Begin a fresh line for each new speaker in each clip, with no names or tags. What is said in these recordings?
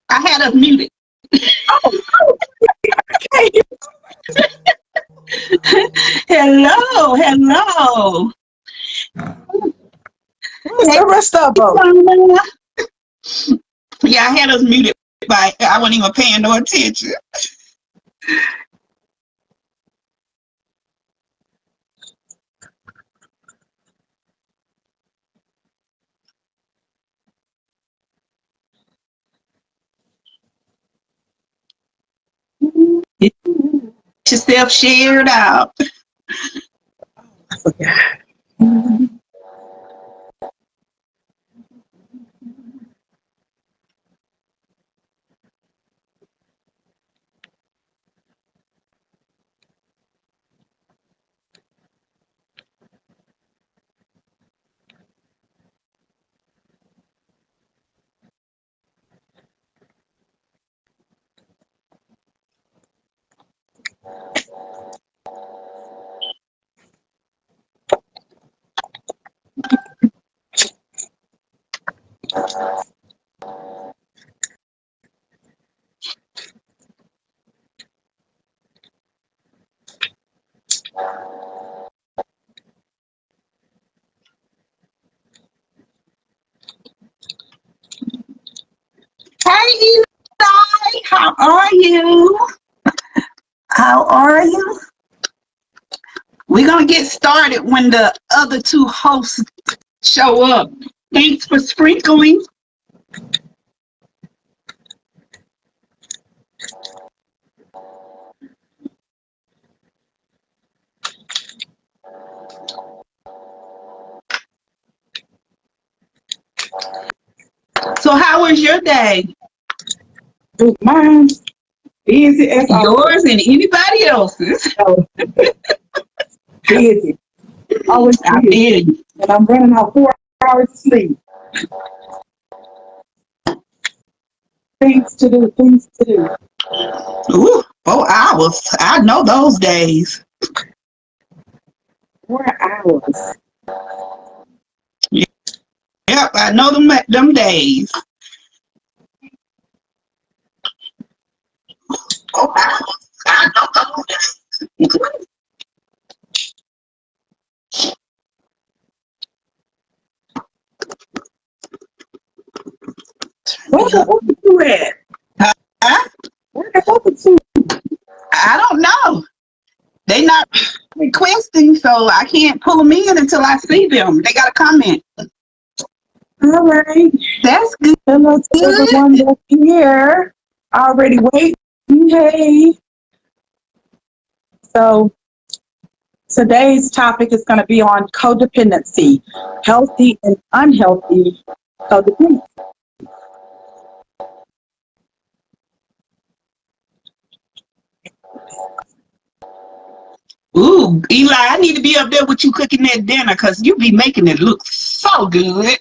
I had us muted.
Okay.
Hello, hello.
Where's the rest of them?
Yeah, I had us muted, but I wasn't even paying no attention. Get yourself shared out.
I forgot.
Hey, Eli, how are you? How are you? We're going to get started when the other two hosts show up. Thanks for sprinkling. So how was your day?
Mine busy as
Yours and anybody else's.
always. Busy. Always
I
busy.
did.
And I'm running out 4 hours of sleep. Things to do, things to do.
Ooh, 4 hours. I know those days.
4 hours.
Yep, I know them days. 4 hours. I know those days.
Where the two at?
Huh?
Where the other two?
I don't know. They not requesting, so I can't pull them in until I see them. They got to comment.
All right.
That's good.
Hello to everyone that's here. Already waiting. Hey. So today's topic is going to be on codependency, healthy and unhealthy codependency.
Ooh, Eli, I need to be up there with you cooking that dinner because you be making it look so good.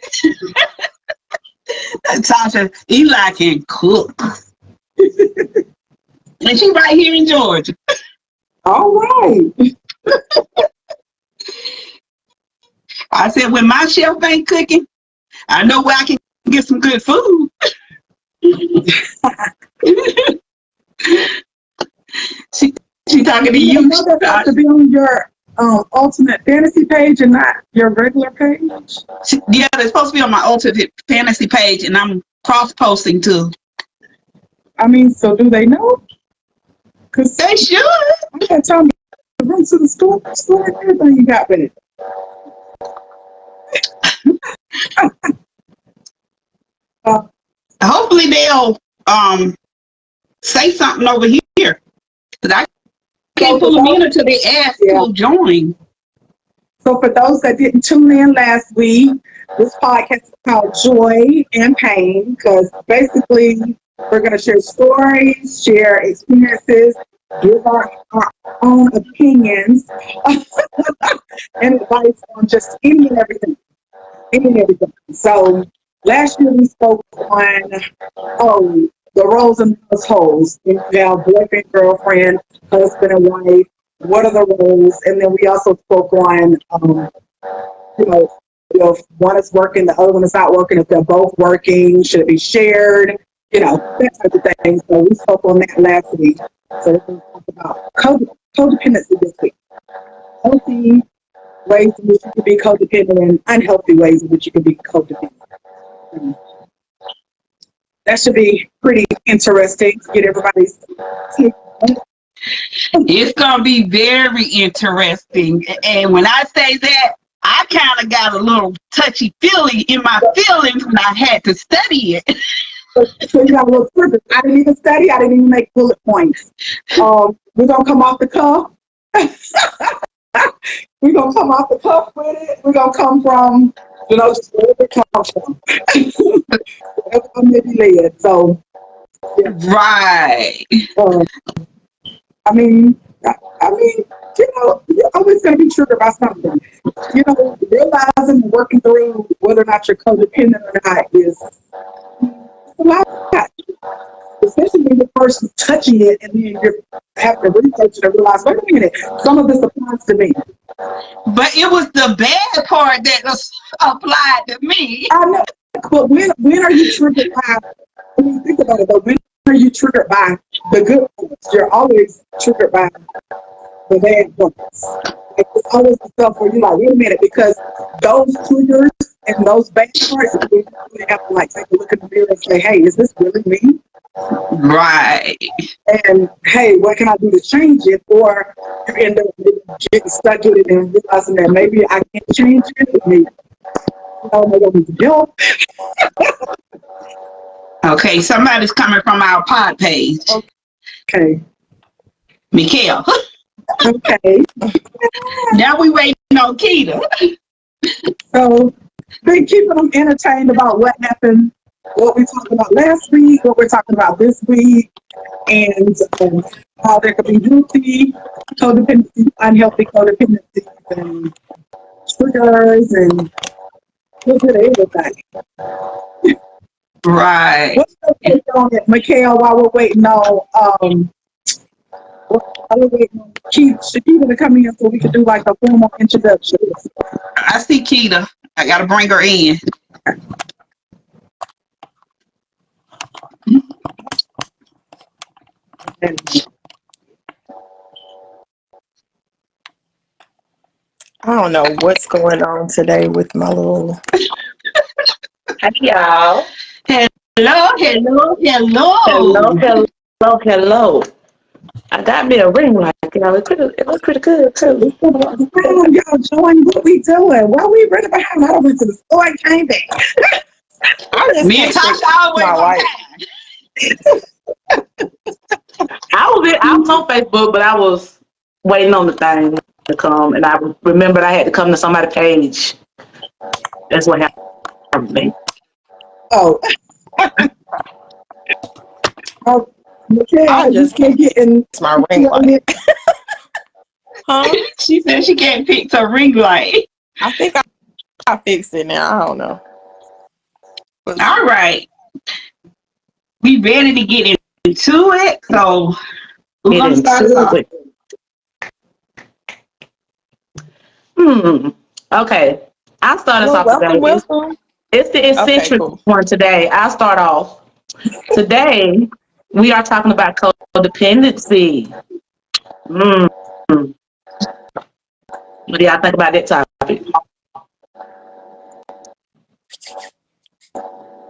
Tasha, Eli can cook. And she right here in Georgia.
All right.
I said, when my chef ain't cooking, I know where I can get some good food. She talking to you.
know that has to be on your ultimate fantasy page and not your regular page?
Yeah, they're supposed to be on my ultimate fantasy page, and I'm cross-posting too.
I mean, so do they know? Because
They should.
I got time to run to the store and everything you got with it.
Hopefully they'll say something over here, because I can't pull them in until they ask to join.
So for those that didn't tune in last week, this podcast is called Joy and Pain, because basically we're going to share stories, share experiences, give our own opinions, and advice on just any and everything. So last year we spoke on the roles in households. You have boyfriend, girlfriend, husband and wife. What are the roles? And then we also spoke on You know, if one is working, the other one is not working. If they're both working, should it be shared? You know, that type of thing. So we spoke on that last week. So we're going to talk about codependency this week. Healthy ways in which you can be codependent and unhealthy ways in which you can be codependent. That should be pretty interesting to get everybody's take.
It's gonna be very interesting. And when I say that, I kind of got a little touchy feely in my feelings when I had to study it.
So you got a little trigger. I didn't even study. I didn't even make bullet points. We're gonna come off the cuff. We're gonna come off the cuff with it. We're gonna come from, you know, just wherever it comes from. Wherever I may be led. So, yeah.
Right.
I mean, you know, you're always going to be triggered by something. You know, realizing and working through whether or not you're codependent or not is a lot. Especially when you're first touching it and then you have to research it and realize, wait a minute, some of this applies to me.
But it was the bad part that was applied to me.
I know, but when are you triggered by, I mean, think about it, but when are you triggered by the good parts? You're always triggered by the bad parts. It's always the stuff where you're like, wait a minute, because those triggers and those bad parts, you really have to like take a look in the mirror and say, hey, is this really me?
Right.
And hey, what can I do to change it? Or you end up getting stuck in it and realizing that maybe I can't change it. Maybe I need to help.
Okay, somebody's coming from our pod page.
Okay.
Mikhail.
Okay.
Now we waiting on Keita.
So been keeping them entertained about what happened, what we talked about last week, what we're talking about this week, and how there could be healthy codependency, unhealthy codependency, and triggers, and look at everything.
Right.
What's your take on it, Mikhail, while we're waiting on Shakita to come in so we can do like a formal introduction?
I see Keita. I gotta bring her in.
I don't know what's going on today with my little.
Hi, y'all.
Hello, hello, hello.
Hello. I got me a ring light, y'all. It looked pretty good, too.
Y'all join what we doing. Why we running behind? I don't went to the store and came back.
Me and Tasha always on time.
I was on Facebook, but I was waiting on the thing to come, and I remembered I had to come to somebody's page. That's what happened to me.
Oh. Okay,
I just can't
get in
my ring light. Huh?
She said she can't fix her ring light.
I think I fixed it now. I don't know. But
All right. We ready to get into it. So we're going to start it off.
Okay. I'll start us off today.
Welcome.
It's the eccentric one today. I'll start off. Today, we are talking about codependency. What do y'all think about that topic?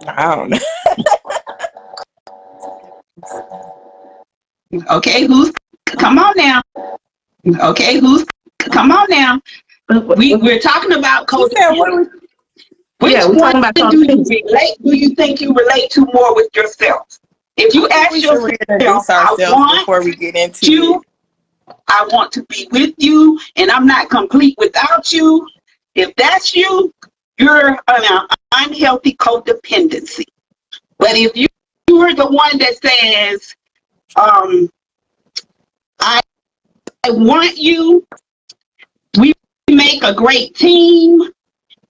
I don't know.
Okay, come on now. Okay, come on now. We're talking about codependency. Which
we're talking about codependency.
Do you think you relate to more with yourself? If you ask yourself,
before we get into
you, I want to be with you, and I'm not complete without you. If that's you, you're an unhealthy codependency. But if you're the one that says, I want you, we make a great team,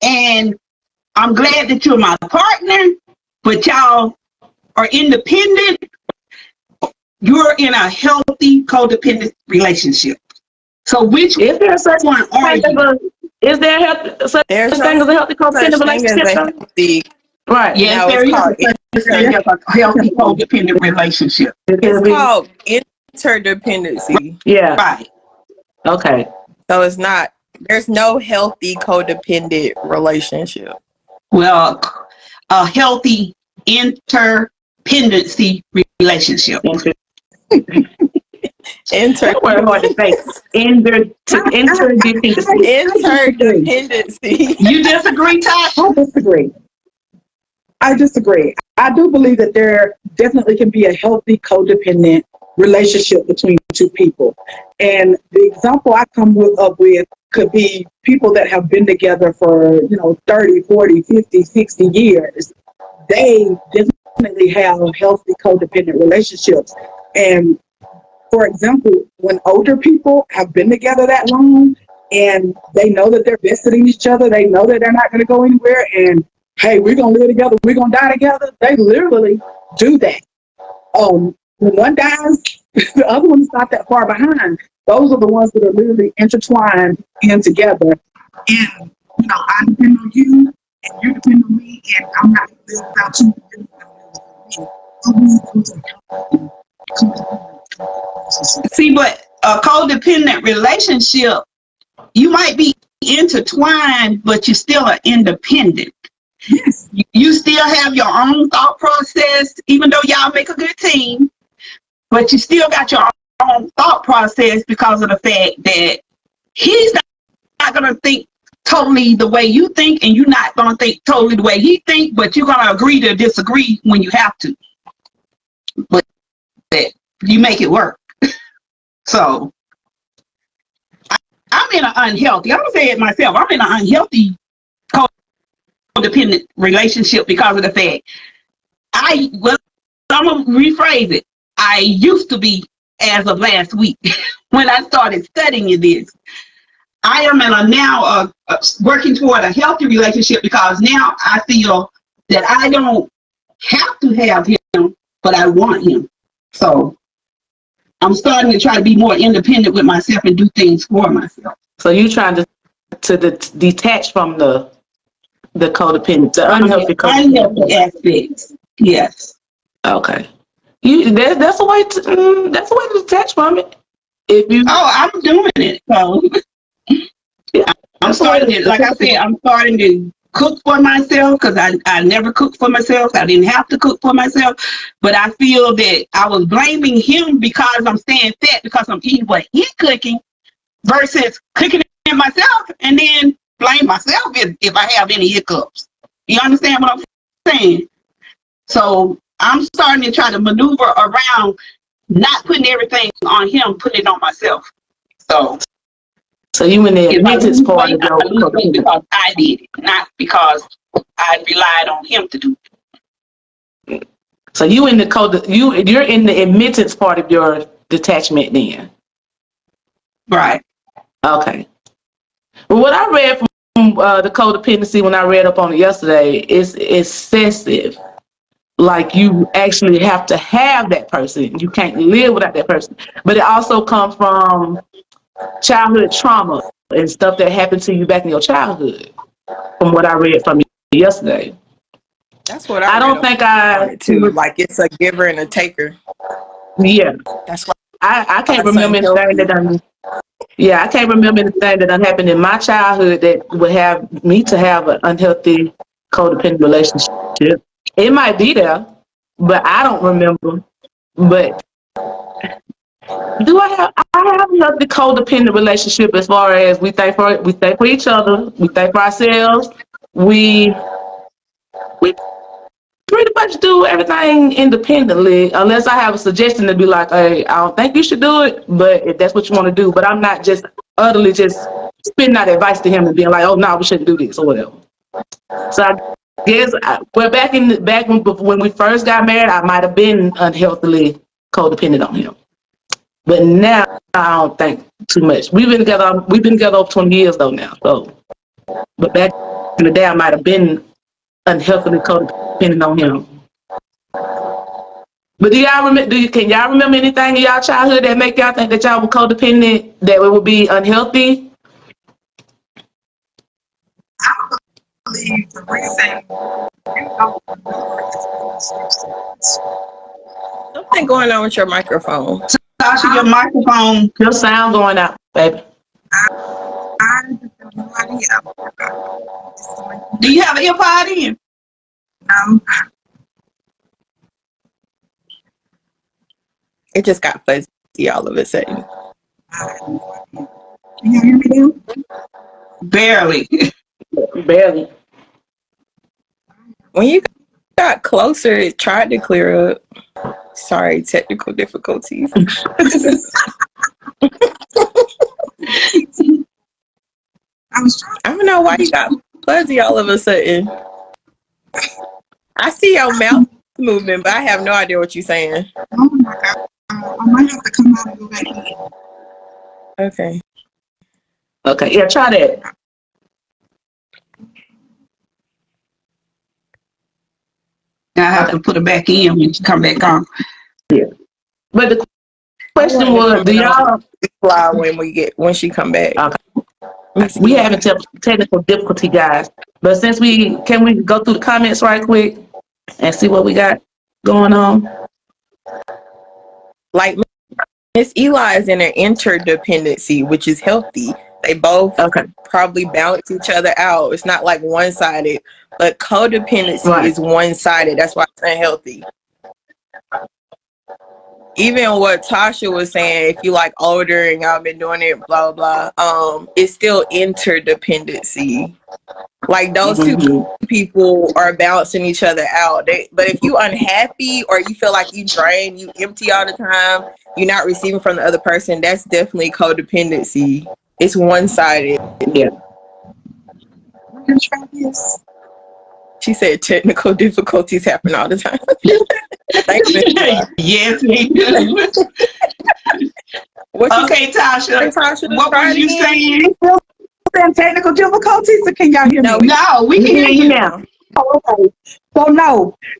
and I'm glad that you're my partner, but y'all are independent, you're in a healthy codependent relationship. So if there's someone are you?
Is there a such
There's no
thing as a healthy
such
codependent
thing as
relationship,
a
though?
healthy.
Right.
Yes,
No,
there
it's
is
called
such thing as a healthy codependent relationship.
it's called interdependency.
Yeah.
Right.
Okay.
So it's not. There's no healthy codependent relationship.
Well, a healthy interdependency relationship.
That word hard to say. Interdependency.
Interdependency.
You disagree, Ty?
I disagree. I do believe that there definitely can be a healthy codependent relationship between two people. And the example I come up with could be people that have been together for, 30, 40, 50, 60 years. They definitely have healthy codependent relationships. And for example, when older people have been together that long and they know that they're vested in each other, they know that they're not going to go anywhere, and hey, we're going to live together, we're going to die together, they literally do that. When one dies, the other one's not that far behind. Those are the ones that are literally intertwined in together. And, I depend on you, and you depend on me, and I'm not going to live without you.
See, but a codependent relationship, you might be intertwined, but you still are independent.
Yes.
You still have your own thought process, even though y'all make a good team, but you still got your own thought process because of the fact that he's not going to think totally the way you think, and you're not going to think totally the way he think, but you're going to agree to disagree when you have to. But you make it work. So I'm in an unhealthy, I'm going to say it myself, I'm in an unhealthy codependent relationship because of the fact I'm going to rephrase it. I used to be, as of last week, when I started studying this. I am now working toward a healthy relationship because now I feel that I don't have to have him, but I want him. So I'm starting to try to be more independent with myself and do things for myself.
So you trying to detach from the codependent, the unhealthy codependent.
Unhealthy aspects. Yes.
Okay. That's a way to detach from it.
I'm doing it. So
yeah,
I'm starting to, like I said, I'm starting to cook for myself because I never cooked for myself. I didn't have to cook for myself. But I feel that I was blaming him because I'm staying fat because I'm eating what he's cooking versus cooking it myself and then blame myself if I have any hiccups. You understand what I'm saying? So I'm starting to try to maneuver around not putting everything on him, putting it on myself. So
you in the admittance part of
your because I did it, not because I relied on him to do it.
So you're in the admittance part of your detachment then.
Right.
Okay. Well, what I read from the codependency when I read up on it yesterday is excessive. Like you actually have to have that person. You can't live without that person. But it also comes from childhood trauma and stuff that happened to you back in your childhood, from what I read from you yesterday.
That's what I
don't think I
too. Like it's a giver and a taker.
Yeah.
That's why
I can't remember anything that I can't remember anything that done happened in my childhood that would have me to have an unhealthy codependent relationship. It might be there, but I don't remember. But I have a healthy codependent relationship as far as we think for each other, we think for ourselves, we pretty much do everything independently, unless I have a suggestion to be like, hey, I don't think you should do it, but if that's what you want to do. But I'm not just utterly just spitting out advice to him and being like, oh, no, we shouldn't do this or whatever. So I guess back when we first got married, I might have been unhealthily codependent on him. But now I don't think too much. We've been together over 20 years though now. So, but back in the day, I might have been unhealthily codependent on him. But can y'all remember anything in y'all childhood that make y'all think that y'all were codependent, that it would be unhealthy?
believe the reason you don't
Something going on with your microphone.
Tasha, your microphone.
Your sound going out, baby.
I have no idea.
Do you have an earpod in?
It just got fuzzy all of a sudden.
Can you hear me now?
Barely.
Barely.
When you got closer, it tried to clear up. Sorry, technical difficulties. I don't know why you got fuzzy all of a sudden. I see your mouth movement, but I have no idea what you're saying.
Oh my God. I might have to come out and go back in.
Okay.
Okay, yeah, try that.
I have to put it back in when you come back on.
Yeah. But the question was, do y'all
fly when she come back?
We having technical difficulty, guys. But since can we go through the comments right quick and see what we got going on?
Like Miss Eli is in an interdependency, which is healthy. They both probably balance each other out. It's not like one-sided, but codependency is one-sided. That's why it's unhealthy. Even what Tasha was saying, if you like older and y'all been doing it, blah, blah, it's still interdependency. Like those two people are balancing each other out. But if you unhappy or you feel like you drain, you empty all the time, you're not receiving from the other person, that's definitely codependency. It's one-sided.
Yeah.
She said technical difficulties happen all the time.
Yes, we do. Okay, Tasha, what were you saying?
Technical difficulties, or can y'all hear me?
No, we can hear you now.
Oh, okay.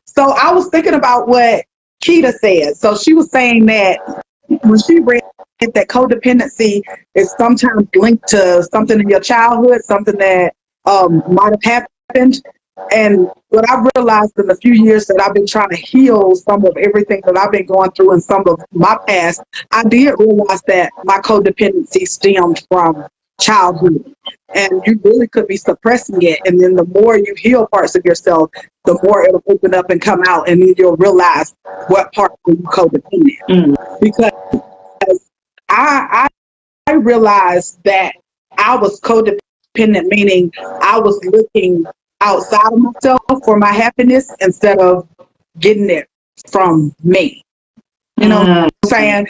So I was thinking about what Keita said. So she was saying that when she read that codependency is sometimes linked to something in your childhood, something that might have happened. And what I realized in the few years that I've been trying to heal some of everything that I've been going through in some of my past, I did realize that my codependency stemmed from childhood. And you really could be suppressing it. And then the more you heal parts of yourself, the more it'll open up and come out. And then you'll realize what part were you codependent. Because I realized that I was codependent, meaning I was looking outside of myself for my happiness instead of getting it from me. You know what I'm saying?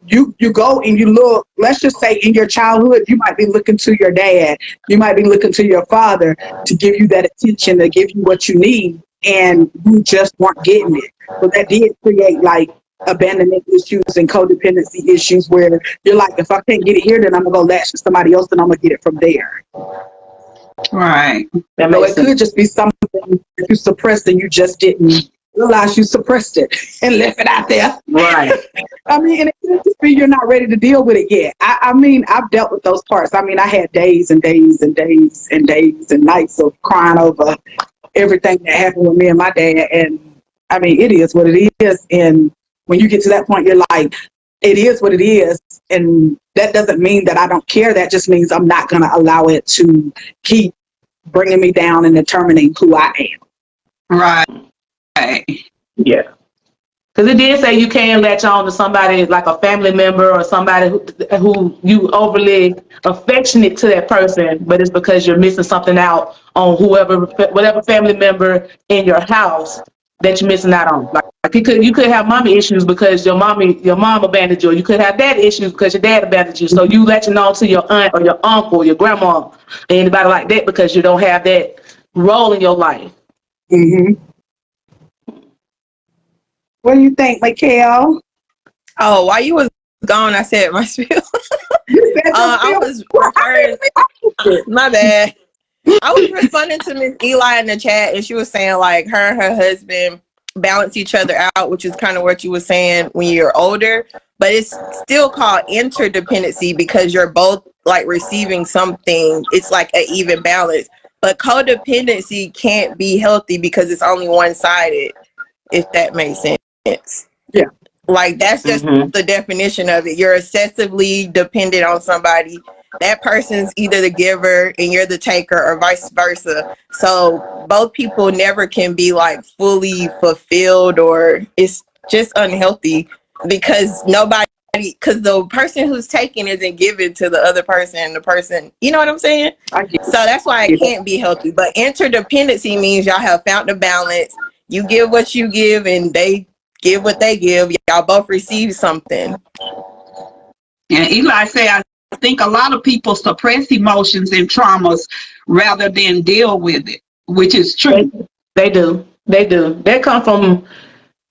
You go and you look, let's just say in your childhood, you might be looking to your dad, you might be looking to your father to give you that attention, to give you what you need, and you just weren't getting it. So that did create like abandonment issues and codependency issues where you're like, if I can't get it here, then I'm gonna go latch to somebody else and I'm gonna get it from there.
Right.
So it could just be something that you suppressed and you just didn't realize you suppressed it and left it out there.
Right.
I mean, and it could just be you're not ready to deal with it yet. I mean, I've dealt with those parts. I mean, I had days and days and days and days and nights of crying over everything that happened with me and my dad. And I mean, it is what it is. And when you get to that point, you're like, it is what it is. And that doesn't mean that I don't care. That just means I'm not going to allow it to keep bringing me down and determining who I am.
Right.
Yeah. Because it did say you can latch on to somebody like a family member or somebody who you overly affectionate to that person, but it's because you're missing something out on whatever family member in your house that you're missing out on. Like you could have mommy issues because your mom abandoned you, or you could have dad issues because your dad abandoned you. So you latching on to your aunt or your uncle, your grandma, anybody like that because you don't have that role in your life.
Mm-hmm. What do you think, Mikhail?
Oh, while you was gone, I said my spiel. I was referring. My bad. I was responding to Miss Eli in the chat, and she was saying like her and her husband balance each other out, which is kind of what you were saying when you're older. But it's still called interdependency because you're both like receiving something. It's like an even balance. But codependency can't be healthy because it's only one-sided, if that makes sense.
Yeah.
Like, that's just the definition of it. You're excessively dependent on somebody. That person's either the giver and you're the taker, or vice versa. So both people never can be like fully fulfilled, or it's just unhealthy because because the person who's taking isn't giving to the other person, the person, you know what I'm saying? So that's why it can't be healthy. But interdependency means y'all have found a balance. You give what you give and they give what they give. Y'all both receive something.
And Eli said, I think a lot of people suppress emotions and traumas rather than deal with it, which is true.
They do. They come from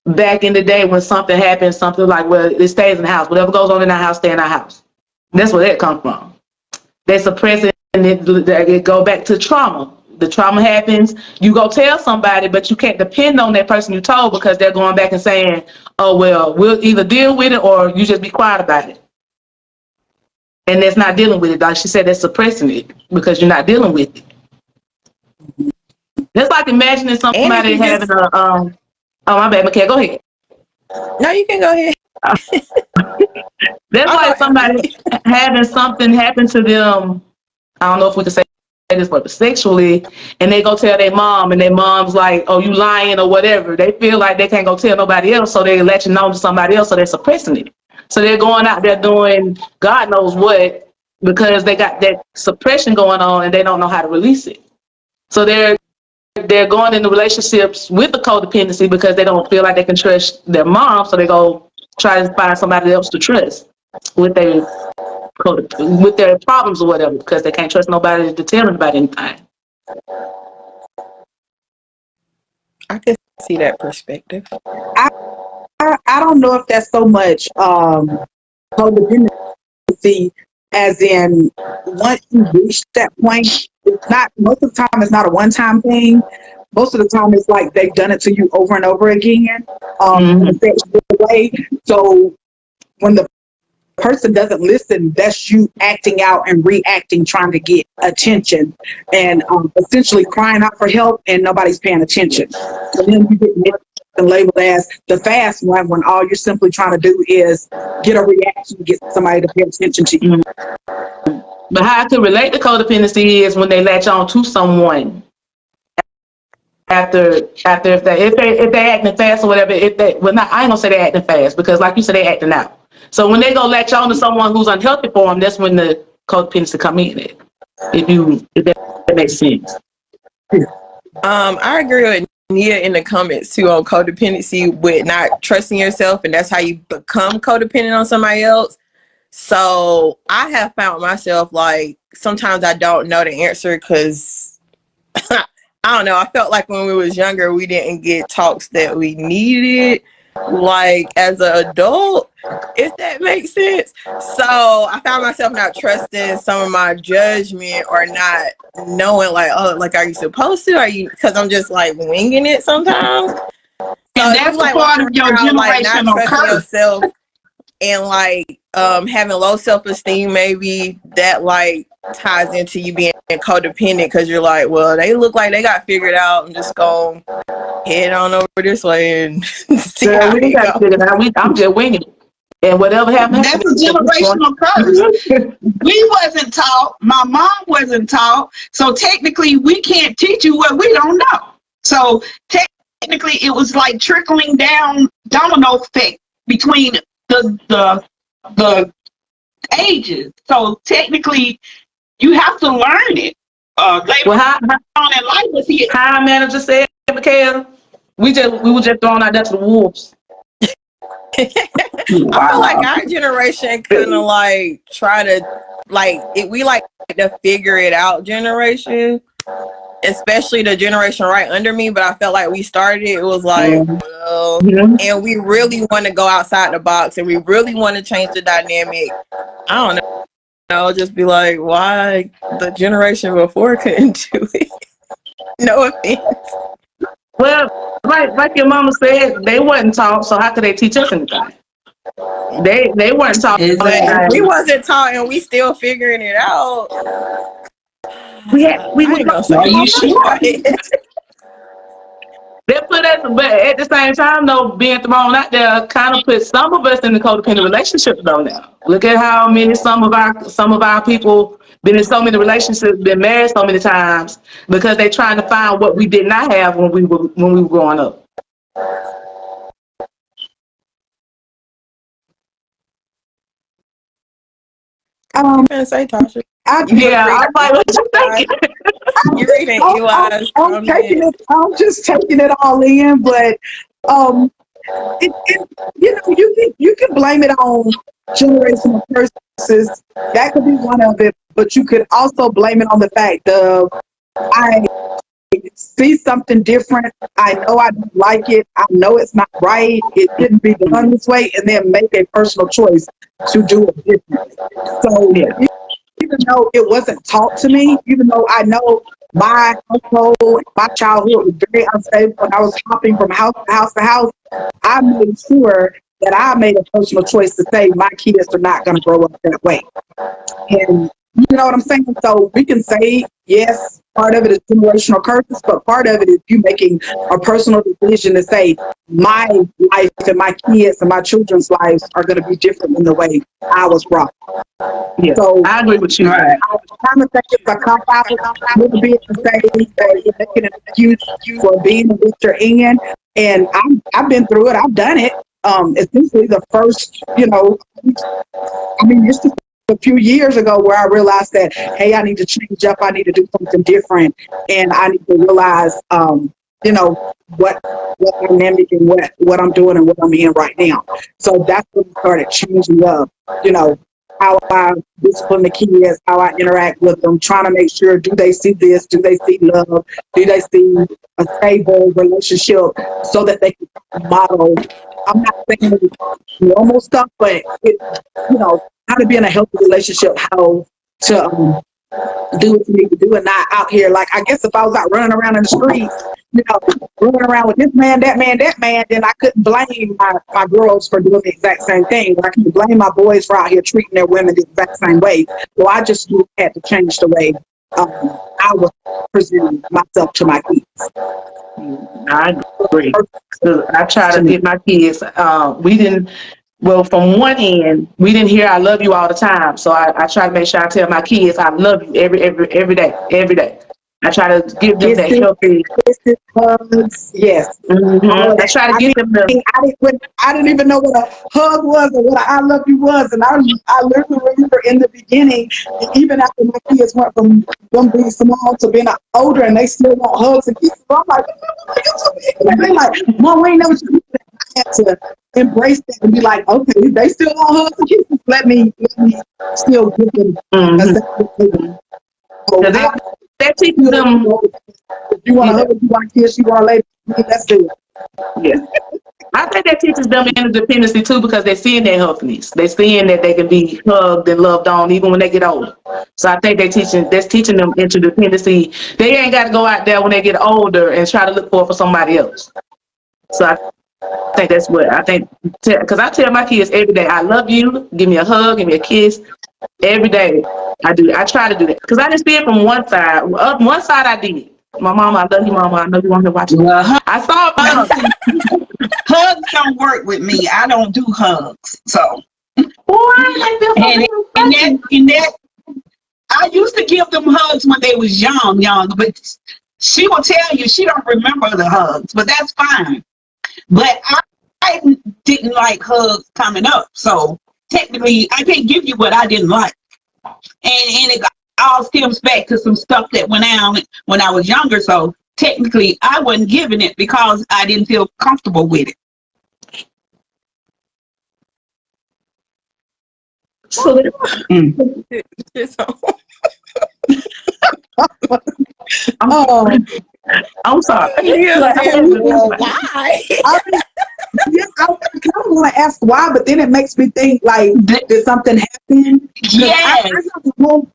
back in the day when something happens, something like, well, it stays in the house. Whatever goes on in our house, stay in our house. That's where that comes from. They suppress it and it go back to trauma. The trauma happens, you go tell somebody, but you can't depend on that person you told because they're going back and saying, oh, well, we'll either deal with it or you just be quiet about it. And that's not dealing with it. Like she said, that's suppressing it because you're not dealing with it. That's like imagining somebody having a, oh, my bad, McKay, go ahead.
No, you can go ahead.
That's like somebody having something happen to them. I don't know if we can say this, but sexually, and they go tell their mom, and their mom's like, oh, you lying or whatever. They feel like they can't go tell nobody else, so they let you know to somebody else, so they're suppressing it. So they're going out there doing God knows what because they got that suppression going on and they don't know how to release it. So they're going into relationships with the codependency because they don't feel like they can trust their mom, so they go try to find somebody else to trust with their problems or whatever because they can't trust nobody to tell them about anything.
I can see that perspective.
I don't know if that's so much codependency as in once you reach that point, it's not, most of the time it's not a one-time thing. Most of the time it's like they've done it to you over and over again. So when the person doesn't listen, that's you acting out and reacting, trying to get attention and essentially crying out for help and nobody's paying attention. So then you get labeled as the fast one when all you're simply trying to do is get a reaction, get somebody to pay attention to you.
But how I could relate to codependency is when they latch on to someone after if they acting fast or whatever. I ain't gonna say they acting fast because like you said, they acting out. So when they go latch on to someone who's unhealthy for them, that's when the codependency come in. If that makes sense.
I agree with Nia in the comments too on codependency with not trusting yourself, and that's how you become codependent on somebody else. So I have found myself like sometimes I don't know the answer because I don't know. I felt like when we was younger, we didn't get talks that we needed, like as an adult, if that makes sense. So I found myself not trusting some of my judgment or not knowing like, oh, like, are you supposed to? Are you? Because I'm just like winging it sometimes. So
and that's
like
part of your generational
like, not trusting
curse.
yourself and like having low self-esteem, maybe that like ties into you being codependent because you're like, well, they look like they got figured out. I'm just gonna head on over this way and see how
we got figured out. I'm just winging it. And whatever happens,
that's a generational curse. We wasn't taught. My mom wasn't taught. So technically, we can't teach you what we don't know. So technically, it was like trickling down domino effect between the ages. So technically, you have to learn it. Later on in life, was he?
How our manager said, Michaela, we were just thrown out there to the wolves.
I feel like our generation kind of like try to like we like to figure it out generation, especially the generation right under me. But I felt like we started it was like, well, and we really want to go outside the box and we really want to change the dynamic. I don't know, just be like, why the generation before couldn't do it? No offense.
Well, like your mama said, they wasn't taught, so how could they teach us anything? They weren't taught.
But we wasn't taught, and we still figuring it out.
We
I
was
ain't gonna say
Are you
nothing.
sure?
they put us, but at the same time, though, being thrown out there kind of put some of us in the codependent relationships though now. Look at how many some of our people been in so many relationships, been married so many times because they trying to find what we did not have when we were growing up.
You finna say, Tasha?
I,
You
Yeah,
read
I'm like, what you thinking?
You reading Eli's
I'm taking
comment?
it. I'm just taking it all in, but um, you can blame it on generational curses. That could be one of it, but you could also blame it on the fact of I see something different. I know I don't like it. I know it's not right. It shouldn't be done this way, and then make a personal choice to do it differently. So
Yeah.
even though it wasn't taught to me, even though I know my household, my childhood was very unstable when I was hopping from house to house to house, I made sure that I made a personal choice to say my kids are not going to grow up that way. And you know what I'm saying? So we can say, yes, part of it is generational curses, but part of it is you making a personal decision to say, my life and my kids and my children's lives are going to be different than the way I was brought up.
Yeah,
So
I agree with you.
Right.
I kind of think it's a cop out a little bit to say that you're making an excuse for being in what you're in. And I've been through it. I've done it. Essentially the first, I mean, it's just a few years ago where I realized that, hey, I need to change up. I need to do something different. And I need to realize, what dynamic and what I'm doing and what I'm in right now. So that's when I started changing up, how I discipline the kids, how I interact with them, trying to make sure, do they see this? Do they see love? Do they see a stable relationship so that they can model? I'm not saying normal stuff, but how to be in a healthy relationship, how to do what you need to do and not out here. Like, I guess if I was out running around in the streets, running around with this man, that man, then I couldn't blame my girls for doing the exact same thing. But I can blame my boys for out here treating their women the exact same way. So I just had to change the way I was presenting myself to my kids.
I agree. I try to get my kids. From one end, we didn't hear "I love you" all the time, so I try to make sure I tell my kids "I love you" every day. I try to give them that healthy.
Hugs, yes. All of
I
that.
try to give them the.
I didn't even know what a hug was or what I love you was. And I literally remember in the beginning, even after my kids went from them being small to being older and they still want hugs and kisses. I'm like, and they're like, Mom, we ain't never had to embrace that and be like, okay, they still want hugs and kisses. Let me still give them
That teaches them.
If you want to hug, you want to kiss, you want to lay, that's good.
Yeah. I think that teaches them interdependency too, because they're seeing their healthiness. They're seeing that they can be hugged and loved on even when they get older. So I think that's teaching them interdependency. They ain't got to go out there when they get older and try to look for somebody else. So I think that's what I think, because I tell my kids every day, I love you, give me a hug, give me a kiss. Every day I do. I try to do that because I just see it from one side. One side I did. My mama, I love you, mama. I know you want to watch it. I saw
hugs don't work with me. I don't do hugs. So and that I used to give them hugs when they was young, but she will tell you she don't remember the hugs, but that's fine. But I didn't like hugs coming up, so technically I can't give you what I didn't like. And it all stems back to some stuff that went on when I was younger, so technically I wasn't giving it because I didn't feel comfortable with it.
So I'm sorry.
Why?
I kind of want to ask why, but then it makes me think, like, did something happen?
Yes.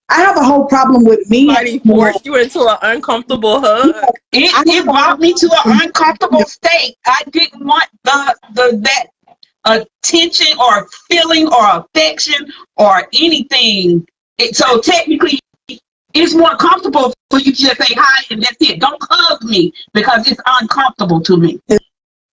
I have a whole problem with me.
Somebody forced you into an uncomfortable hug.
It brought me to an uncomfortable state. I didn't want that attention or feeling or affection or anything. So technically, it's more comfortable for you to just say hi and that's it. Don't hug me because it's uncomfortable to me.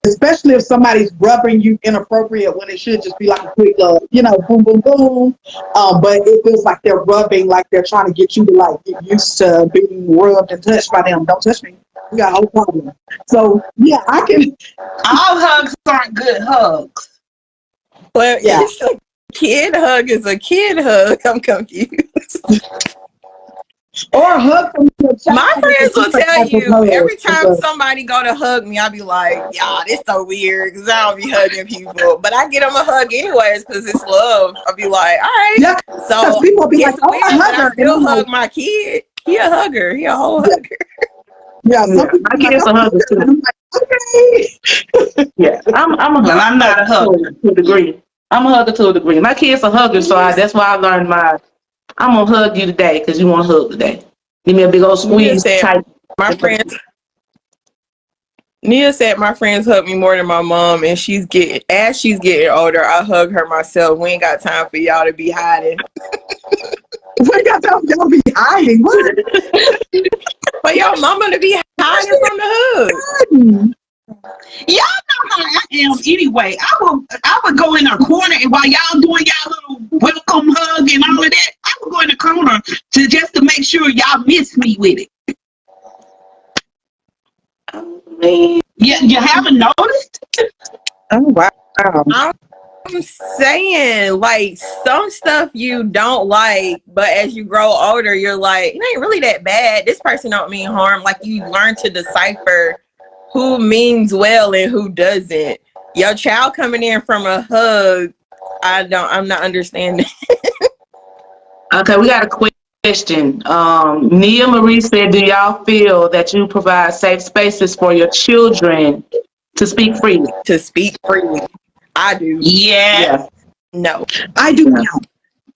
Especially if somebody's rubbing you inappropriate when it should just be like a quick, boom, boom, boom. But it feels like they're rubbing, like they're trying to get you to like get used to being rubbed and touched by them. Don't touch me. We got a whole problem. So yeah, I can.
All hugs aren't good hugs.
Well,
Yeah.
it's a kid hug is a kid hug. I'm confused.
Or a hug from your child.
My friends will tell you
hug.
every time somebody go to hug me, I'll be like, y'all, this so weird because I don't be hugging people. But I get them a hug anyways because it's love. I'll be like, all right.
Yeah,
So
people be
it's
like,
weird,
I
but I
hug her.
still hug my kid. He a hugger. He a whole hugger.
Yeah,
Yeah, my kids are huggers too.
I'm like, okay.
Yeah, I'm a
Well, I'm not a hugger.
to a degree. I'm a hugger to a degree. My kids are huggers, so that's why I learned I'm gonna hug you today because you want to hug today. Give me a big old squeeze. Tight.
My friends. Nia said my friends hug me more than my mom, and as she's getting older, I hug her myself. We ain't got time for y'all to be hiding.
We got y'all be hiding. What?
But your mama to be hiding from the hug.
Y'all know how I am anyway. I would go in a corner and while y'all doing y'all little welcome hug and all of that, I would go in the corner to make sure y'all miss me with it. Yeah, you haven't noticed?
Oh wow.
I'm saying, like, some stuff you don't like, but as you grow older, you're like, it ain't really that bad. This person don't mean harm. Like, you learn to decipher who means well and who doesn't. Your child coming in from a hug, I'm not understanding.
Okay, we got a question. Nia Marie said, do y'all feel that you provide safe spaces for your children to speak freely?
To speak freely. I do.
Yeah.
No.
I do now.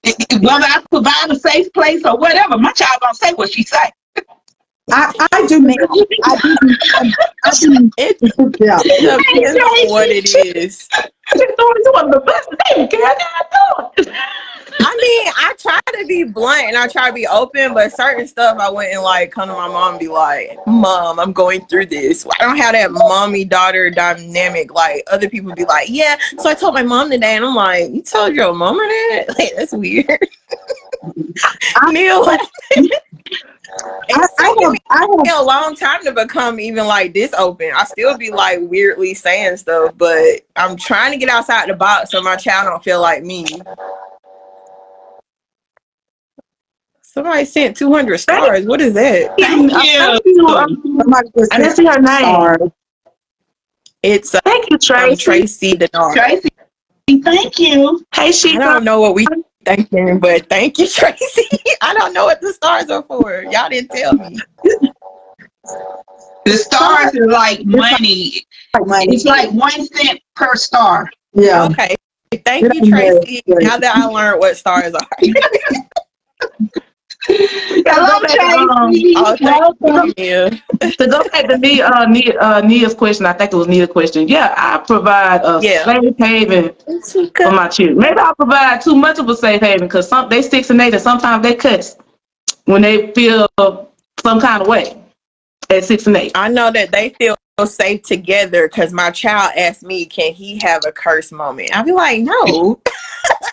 Whether I provide a safe place or whatever, my child gonna say what she say.
I do now. I do.
It
Yeah.
depends on what it is. I mean, I try to be blunt and I try to be open, but certain stuff I wouldn't like come to my mom and be like, Mom, I'm going through this. I don't have that mommy-daughter dynamic like other people be like, yeah, so I told my mom today, and I'm like, you told your mama that? Like, that's weird. Neil, I have a long time to become even like this open. I still be like weirdly saying stuff, but I'm trying to get outside the box so my child don't feel like me. Somebody sent 200 stars. What is that?
Thank you.
I didn't see her name.
It's
thank you, Tracy.
Tracy the dog.
Tracy, thank you.
Hey, she.
I don't know what we thinking, but thank you, Tracy. I don't know what the stars are for. Y'all didn't tell me.
The stars are like money. It's like 1 cent per star.
Yeah.
Okay. Thank you, Tracy. Now that I learned what stars are.
Hello, Tracy.
To go back to Nia's question, I think it was Nia's question. Yeah, I provide a safe haven for my children. Maybe I provide too much of a safe haven because they 6 and 8 and sometimes they cuss when they feel some kind of way at 6 and 8.
I know that they feel safe together because my child asked me, can he have a curse moment? I'll be like, no.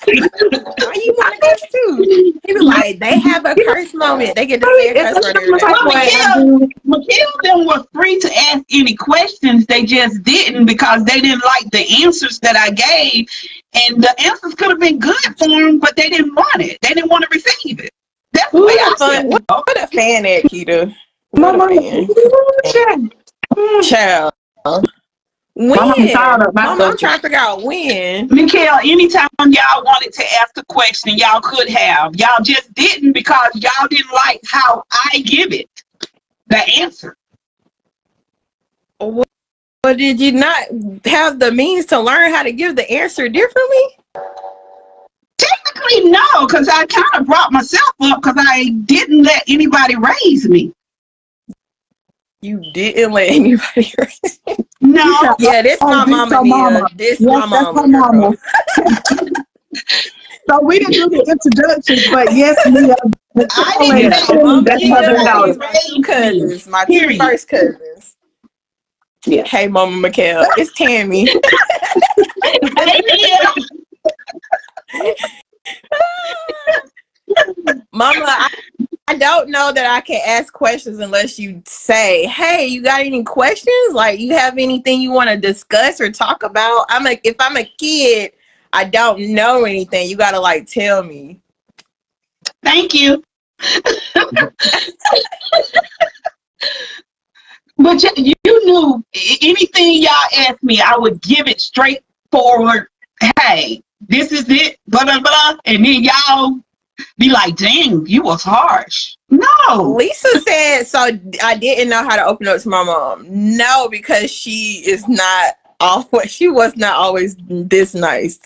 Why you want to curse too? He be like, they have a curse moment. They get to say a curse word every day.
Mikhail them were free to ask any questions. They just didn't because they didn't like the answers that I gave. And the answers could have been good for them, but they didn't want it. They didn't want to receive it. That's the way I feel.
What a fan at, Keita. What a fan. Child. When? Mama, I'm trying to figure out when.
Mikhail, anytime y'all wanted to ask a question, y'all could have. Y'all just didn't because y'all didn't like how I give it, the answer.
Well, did you not have the means to learn how to give the answer differently?
Technically, no, because I kind of brought myself up because I didn't let anybody raise me.
You didn't let anybody raise me?
No.
Yeah, this my mama, Nia. This my mama.
So we didn't do the introductions, but yes, Mia,
I
Michelle
didn't
and
say
Mama
Shelly,
you
that's
did.
my
Mia,
daughter.
these my two cousins, my two
Period.
first cousins.
Yeah.
Hey, Mama Mikhail, it's Tammy.
Hey, Mia.
Mama, I don't know that I can ask questions unless you say, "Hey, you got any questions? Like, you have anything you want to discuss or talk about?" If I'm a kid, I don't know anything. You gotta like tell me.
Thank you. But you knew anything y'all asked me, I would give it straightforward. Hey, this is it, blah, blah, blah. And then y'all be like, dang, you was harsh. No.
Lisa said, so I didn't know how to open up to my mom. No, because she was not always this nice.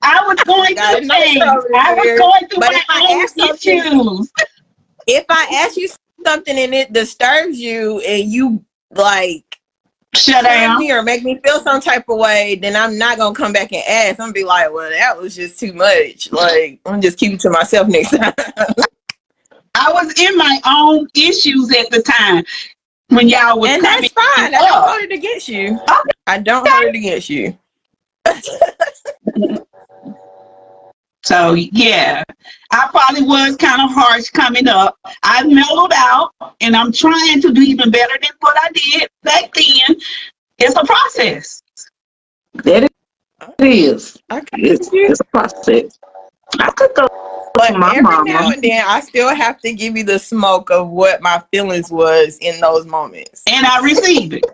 I was going
Got a
through
nice
things.
over
I was
here.
going through
But
my
if I
own
ask something,
issues.
if I ask you something and it disturbs you and you like
Shut down.
me or make me feel some type of way, then I'm not gonna come back and ask. I'm gonna be like, well, that was just too much. Like, I'm just keep it to myself next time.
I was in my own issues at the time when y'all was
And
coming
that's fine. I
up.
don't hold it against you.
Okay.
I don't hold it against you.
So yeah, I probably was kind of harsh coming up. I mellowed out, and I'm trying to do even better than what I did back then. It's a process.
That it is.
Okay.
It's a process. I could go
But
to my
every now
mama.
and then, I still have to give you the smoke of what my feelings was in those moments.
And I receive it.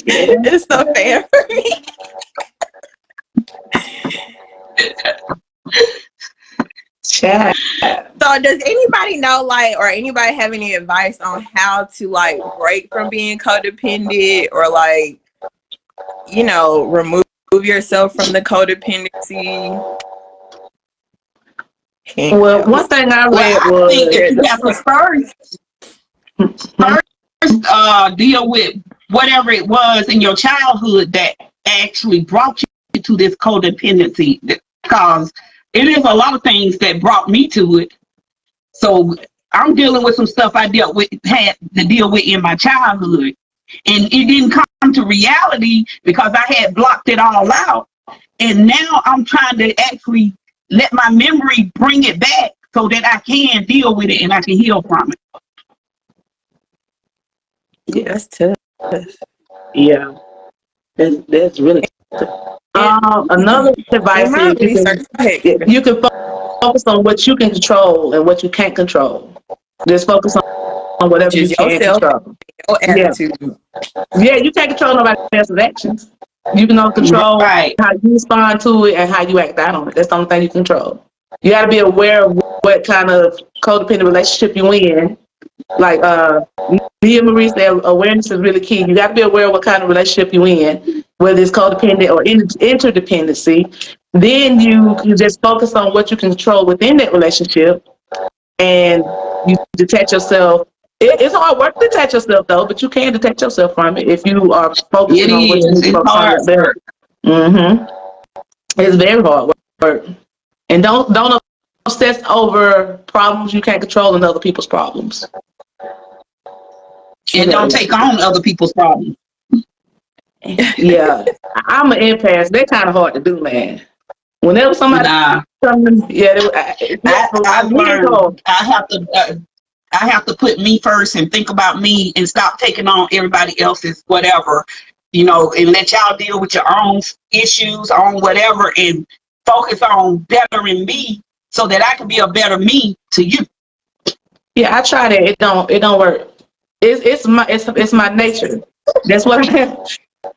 It's so fair for me.
Chat.
So does anybody know, like, or anybody have any advice on how to like break from being codependent or like, you know, remove yourself from the codependency?
Well, one thing I read
I think that you
was
have to first deal with whatever it was in your childhood that actually brought you to this codependency, because it is a lot of things that brought me to it. So I'm dealing with some stuff I had to deal with in my childhood, and it didn't come to reality because I had blocked it all out. And now I'm trying to actually let my memory bring it back so that I can deal with it and I can heal from it.
yeah,
That's tough.
yeah. That's really another advice
In my
is
research,
you can focus on what you can control and what you can't control. Just focus on whatever
which
you
is
can
yourself,
control.
your
Yeah.
attitude.
Yeah, you can't control nobody else's actions. You can only control
Right.
how you respond to it and how you act out on it. That's the only thing you control. You got to be aware of what kind of codependent relationship you in. Like Mia Marie said, awareness is really key. You got to be aware of what kind of relationship you in, whether it's codependent or interdependency. Then you just focus on what you can control within that relationship, and you detach yourself. It's hard work to detach yourself though, but you can detach yourself from it if you are focusing on what you need to
It's
focus
hard
on.
work.
It's very hard work, and don't obsess over problems you can't control and other people's problems.
And don't take on other people's problems.
Yeah, I'm an empath. They're kind of hard to do, man. Whenever somebody something,
I've learned I have to put me first and think about me and stop taking on everybody else's whatever, and let y'all deal with your own issues, on whatever, and focus on bettering me so that I can be a better me to you.
Yeah, I tried it. It don't work. It's my nature. That's what I am.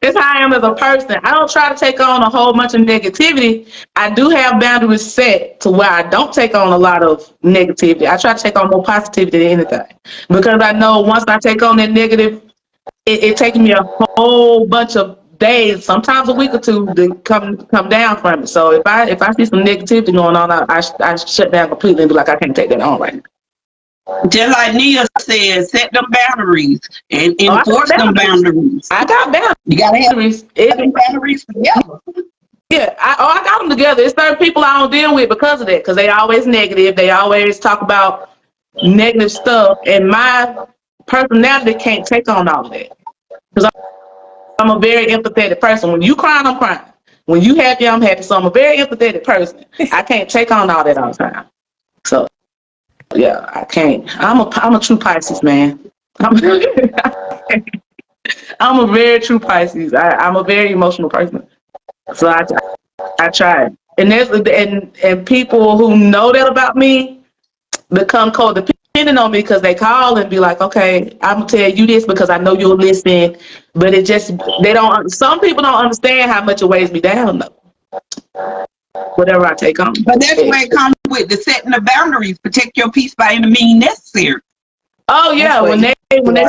It's how I am as a person. I don't try to take on a whole bunch of negativity. I do have boundaries set to where I don't take on a lot of negativity. I try to take on more positivity than anything, because I know once I take on that negative, it takes me a whole bunch of days, sometimes a week or two, to come down from it. So if I see some negativity going on, I shut down completely and be like, I can't take that on right now.
Just like Nia said, set them boundaries and
Oh, I
enforce
got
them
boundaries.
boundaries.
I got
You gotta have
boundaries.
them boundaries together.
Yeah, I got them together. It's certain people I don't deal with because of that, because they always negative. They always talk about negative stuff, and my personality can't take on all of that. Because I'm a very empathetic person. When you crying, I'm crying. When you happy, I'm happy. So I'm a very empathetic person. I can't take on all that all the time. So yeah, I can't. I'm a true Pisces, man. I'm I'm a very true Pisces. I'm a very emotional person. So I try. And there's and people who know that about me become codependent on me because they call and be like, okay, I'm gonna tell you this because I know you'll listen. But it just they don't. Some people don't understand how much it weighs me down though. Whatever I take on.
But that's where it comes with the setting of boundaries. Protect your peace by any means necessary.
Oh yeah, when they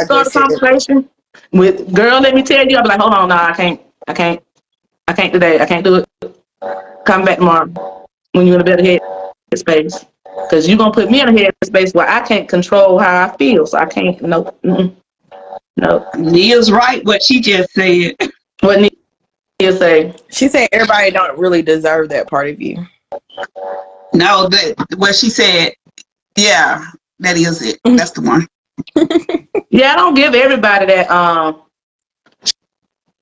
start a conversation with girl, let me tell you, I'll be like, hold on, nah, I can't today. I can't do it. Come back tomorrow when you're in a better head space. Because you're going to put me in a head space where I can't control how I feel. So I can't, no.
Nia's right, what she just said.
What Nia say?
She said everybody don't really deserve that part of you.
No, what she said, yeah, that is it. That's the one.
Yeah, I don't give everybody that.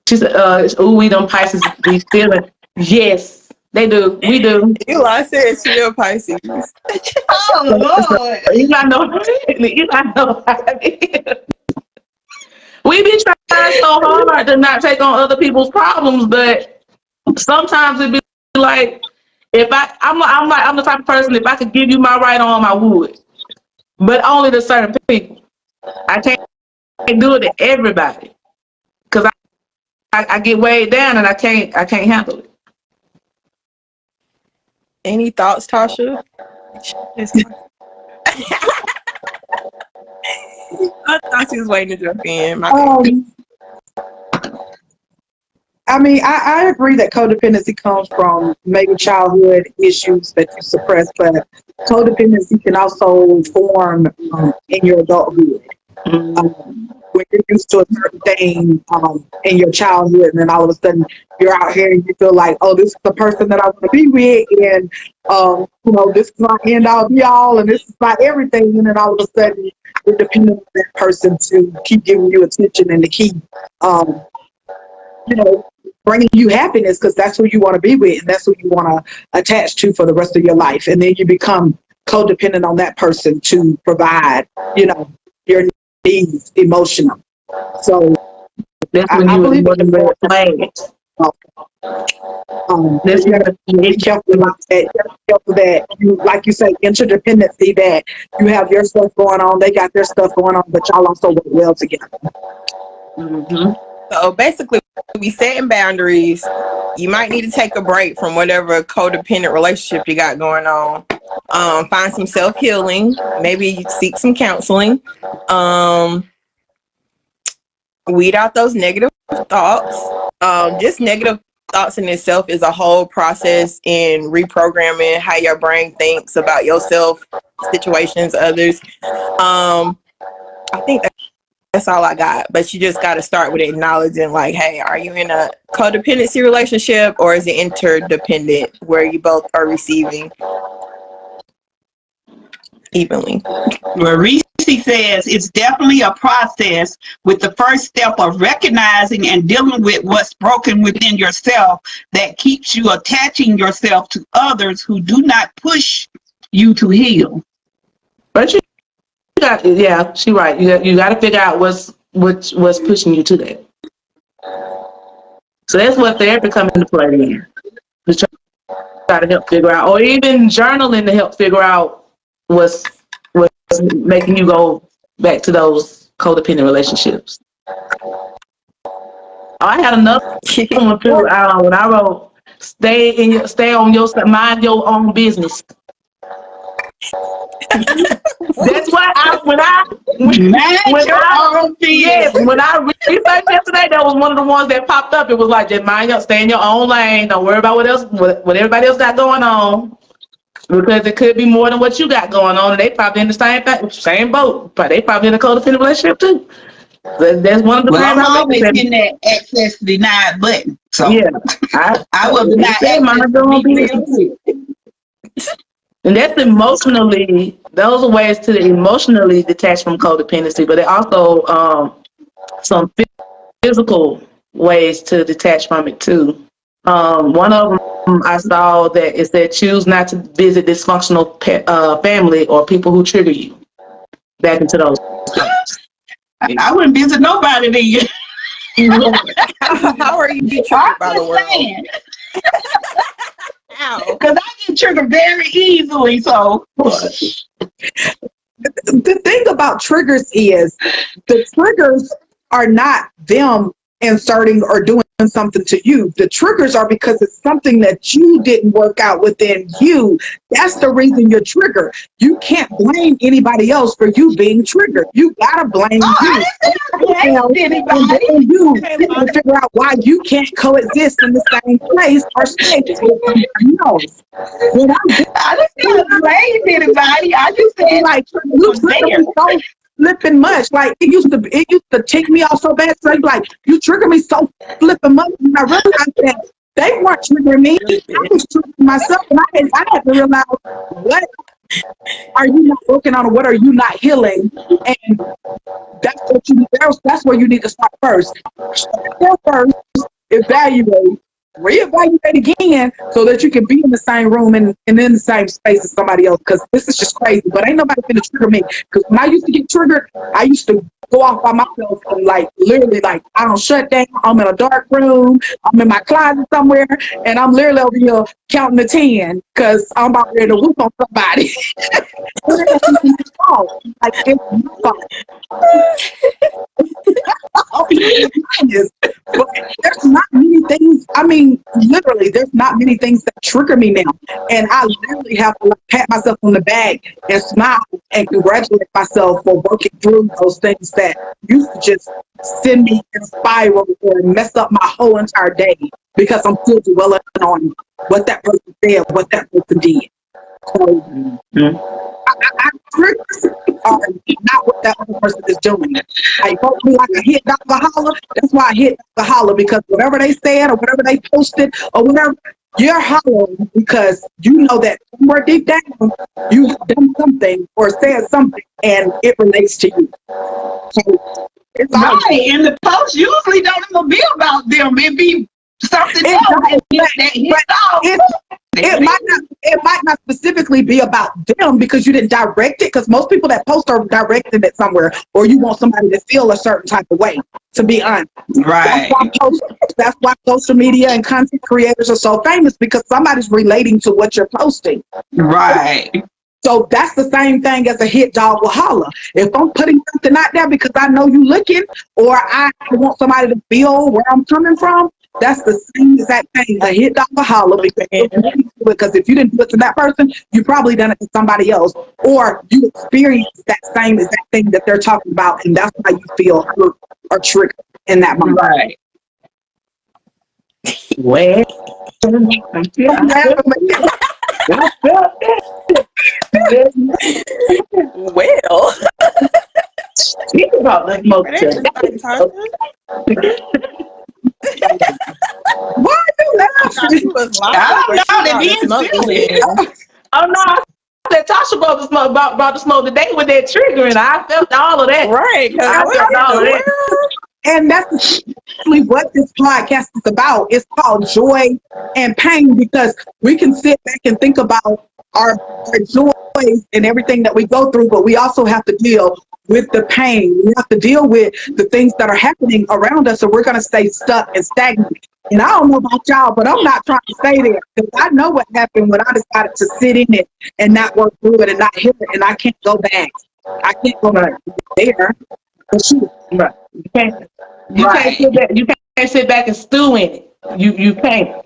She said, ooh, we them Pisces, we feel it. Yes, they do. We do.
Eli said she a Pisces.
Oh, Lord.
You got no, you got no idea. We be trying so hard to not take on other people's problems, but sometimes it be like, if I'm the type of person, if I could give you my right arm, I would, but only to certain people. I can't do it to everybody because I get weighed down and I can't handle it.
Any thoughts, Tasha? I thought she was waiting to jump in.
I mean, I agree that codependency comes from maybe childhood issues that you suppress, but codependency can also form in your adulthood. When you're used to a certain thing in your childhood, and then all of a sudden you're out here and you feel like, oh, this is the person that I want to be with, and this is my end all be all, and this is my everything, and then all of a sudden you're dependent on that person to keep giving you attention and to keep, bringing you happiness because that's who you want to be with and that's who you want to attach to for the rest of your life, and then you become codependent on that person to provide, your needs emotional. So
that's when you believe in the flags.
You have to be careful about that. Careful that you, like you say, interdependency. That you have your stuff going on, they got their stuff going on, but y'all also work well together.
Mm-hmm. So basically, we setting boundaries. You might need to take a break from whatever codependent relationship you got going on. Find some self-healing. Maybe seek some counseling. Weed out those negative thoughts. Just negative thoughts in itself is a whole process in reprogramming how your brain thinks about yourself, situations, others. I think that's all I got. But you just got to start with acknowledging, like, hey, are you in a codependency relationship or is it interdependent where you both are receiving evenly?
Well, Reese says it's definitely a process, with the first step of recognizing and dealing with what's broken within yourself that keeps you attaching yourself to others who do not push you to heal.
But you got, yeah, she's right. You got to figure out what's pushing you to that. So that's what therapy comes into play in. Just try to help figure out, or even journaling to help figure out what's making you go back to those codependent relationships. I had another one too. When I wrote, stay on your side, mind your own business. That's why when I researched yesterday, that was one of the ones that popped up. It was like, just stay in your own lane. Don't worry about what everybody else got going on. Because it could be more than what you got going on, and they probably in the same boat. But they probably in a codependent relationship too. That's one of the
Well,
things
I'm
I
always
think.
in that access denied button. So
Yeah,
I will deny
say my
access to
own
me real
business.
quick.
And that's emotionally. Those are ways to emotionally detach from codependency, but there also some physical ways to detach from it too. One of them I saw that is that choose not to visit dysfunctional family or people who trigger you back into those states.
I wouldn't visit nobody then.
How are you
I'm
triggered by the
just
world?
saying.
How?
Because I get triggered very easily. So
The thing about triggers is the triggers are not them inserting or doing something to you. The triggers are because it's something that you didn't work out within you. That's the reason you're triggered. You can't blame anybody else for you being triggered. You gotta blame you.
I didn't say I blamed anybody.
And you can figure out why you can't coexist in the same place or space with somebody else. When
I didn't say I blamed anybody. I just said
like
it
you
was
trigger
there.
me so flipping much. Like it used to tick me off so bad. So like you trigger me so flipping much, and I realized that they weren't triggering me. I was triggering myself, and I had to realize what are you not working on, or what are you not healing, and that's where you need to start first. Start first, evaluate. Reevaluate again so that you can be in the same room and in the same space as somebody else, because this is just crazy. But ain't nobody gonna trigger me, because when I used to get triggered, I used to go off by myself and like literally like I don't shut down. I'm in a dark room, I'm in my closet somewhere, and I'm literally over here counting to 10 because I'm about ready to whoop on somebody. It's my fault. Like it's my fault. But there's not many things. I mean, literally, there's not many things that trigger me now, and I literally have to like, pat myself on the back and smile and congratulate myself for working through those things that used to just send me in a spiral or mess up my whole entire day because I'm still dwelling on what that person said, what that person did. So, triggers are not what that other person is doing. Like, hopefully, like I hit Dr. Holler. That's why I hit Dr. Holler, because whatever they said or whatever they posted or whatever, you're hollering because you know that somewhere deep down you have done something or said something and it relates to you. So it's
Right, and the post usually don't even be about them. It be something else that hits off.
It might not specifically be about them because you didn't direct it, because most people that post are directing it somewhere, or you want somebody to feel a certain type of way, to be honest.
Right.
That's why social media and content creators are so famous, because somebody's relating to what you're posting.
Right.
So that's the same thing as a hit dog will holler. If I'm putting something out there because I know you looking, or I want somebody to feel where I'm coming from, that's the same exact thing. A hit dog will holler because if you didn't do it to that person, you probably done it to somebody else, or you experienced that same exact thing that they're talking about, and that's why you feel hurt or triggered in that moment.
Right.
Well,
Well,
think about that motion.
Why are you laughing?
I don't know. That is silly.
Oh no, I said Tasha brought the smoke today with that trigger, and I felt all of that.
Right.
I felt all of that.
And that's actually what this podcast is about. It's called Joy and Pain, because we can sit back and think about our joys and everything that we go through, but we also have to deal with the pain. We have to deal with the things that are happening around us, or we're going to stay stuck and stagnant. And I don't know about y'all, but I'm not trying to stay there, because I know what happened when I decided to sit in it and not work through it and not heal it, and I can't go back. I can't go back there.
Right. You can't sit back and stew in it. You can't.